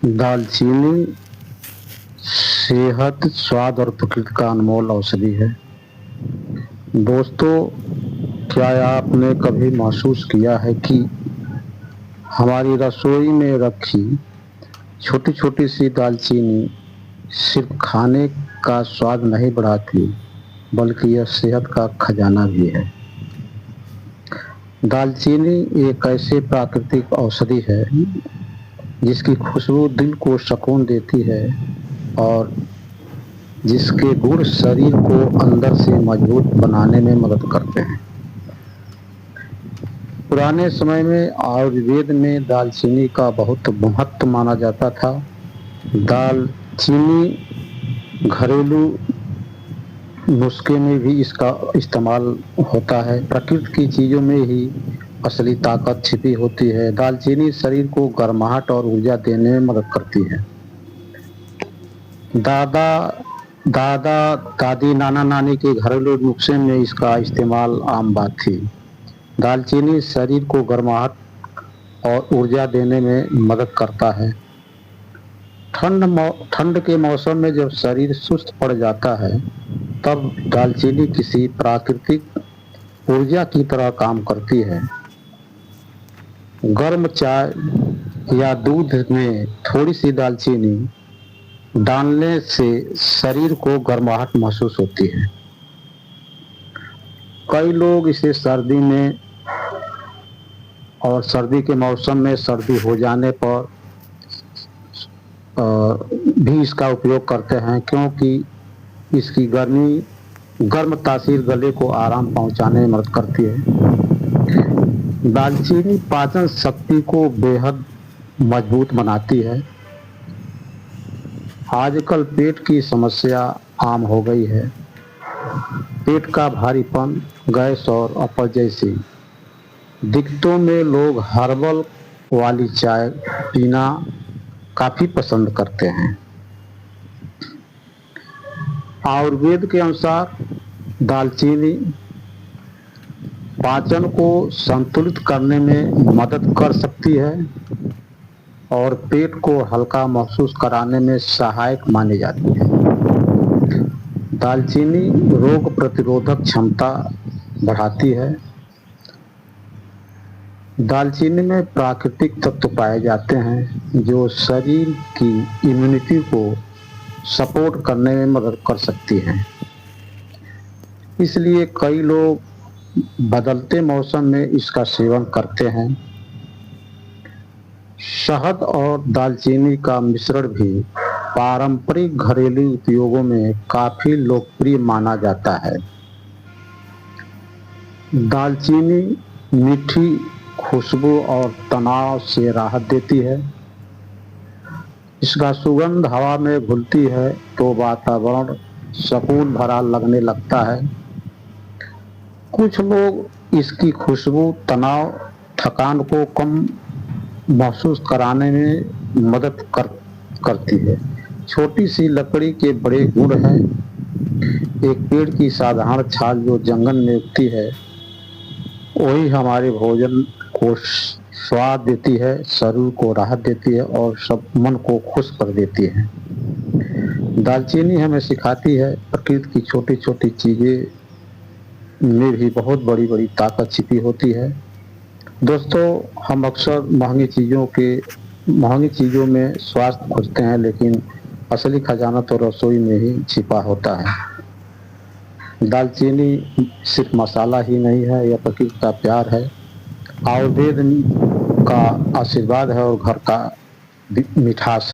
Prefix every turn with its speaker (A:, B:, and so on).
A: दालचीनी सेहत, स्वाद और प्रकृति का अनमोल औषधि है। दोस्तों, क्या आपने कभी महसूस किया है कि हमारी रसोई में रखी छोटी छोटी सी दालचीनी सिर्फ खाने का स्वाद नहीं बढ़ाती, बल्कि यह सेहत का खजाना भी है। दालचीनी एक ऐसी प्राकृतिक औषधि है जिसकी खुशबू दिल को सुकून देती है और जिसके गुण शरीर को अंदर से मजबूत बनाने में मदद करते हैं। पुराने समय में आयुर्वेद में दालचीनी का बहुत महत्व माना जाता था। दालचीनी घरेलू नुस्खे में भी इसका इस्तेमाल होता है। प्रकृति की चीज़ों में ही असली ताकत छिपी होती है। दालचीनी शरीर को गर्माहट और ऊर्जा देने में मदद करती है। दादा दादी नाना नानी के घरेलू नुस्खे में इसका इस्तेमाल आम बात थी। दालचीनी शरीर को गर्माहट और ऊर्जा देने में मदद करता है। ठंड के मौसम में जब शरीर सुस्त पड़ जाता है, तब दालचीनी किसी प्राकृतिक ऊर्जा की तरह काम करती है। गर्म चाय या दूध में थोड़ी सी दालचीनी डालने से शरीर को गर्माहट महसूस होती है। कई लोग इसे सर्दी में और सर्दी के मौसम में सर्दी हो जाने पर भी इसका उपयोग करते हैं, क्योंकि इसकी गर्म तासीर गले को आराम पहुंचाने में मदद करती है। दालचीनी पाचन शक्ति को बेहद मजबूत बनाती है। आजकल पेट की समस्या आम हो गई है। पेट का भारीपन, गैस और अपच जैसी दिक्कतों में लोग हर्बल वाली चाय पीना काफ़ी पसंद करते हैं। आयुर्वेद के अनुसार दालचीनी पाचन को संतुलित करने में मदद कर सकती है और पेट को हल्का महसूस कराने में सहायक मानी जाती है। दालचीनी रोग प्रतिरोधक क्षमता बढ़ाती है। दालचीनी में प्राकृतिक तत्व पाए जाते हैं जो शरीर की इम्यूनिटी को सपोर्ट करने में मदद कर सकती हैं। इसलिए कई लोग बदलते मौसम में इसका सेवन करते हैं। शहद और दालचीनी का मिश्रण भी पारंपरिक घरेलू उपयोगों में काफ़ी लोकप्रिय माना जाता है। दालचीनी मीठी खुशबू और तनाव से राहत देती है। इसका सुगंध हवा में घुलती है तो वातावरण सुकून भरा लगने लगता है। कुछ लोग इसकी खुशबू तनाव, थकान को कम महसूस कराने में मदद करती है। छोटी सी लकड़ी के बड़े गुण हैं। एक पेड़ की साधारण छाल जो जंगल में उगती है, वही हमारे भोजन को स्वाद देती है, शरीर को राहत देती है और सब मन को खुश कर देती है। दालचीनी हमें सिखाती है प्रकृति की छोटी छोटी चीज़ें में भी बहुत बड़ी बड़ी ताकत छिपी होती है। दोस्तों, हम अक्सर महंगी चीज़ों में स्वास्थ्य खोजते हैं, लेकिन असली खजाना तो रसोई में ही छिपा होता है। दालचीनी सिर्फ मसाला ही नहीं है, यह प्रकृति का प्यार है, आयुर्वेद का आशीर्वाद है और घर का मिठास।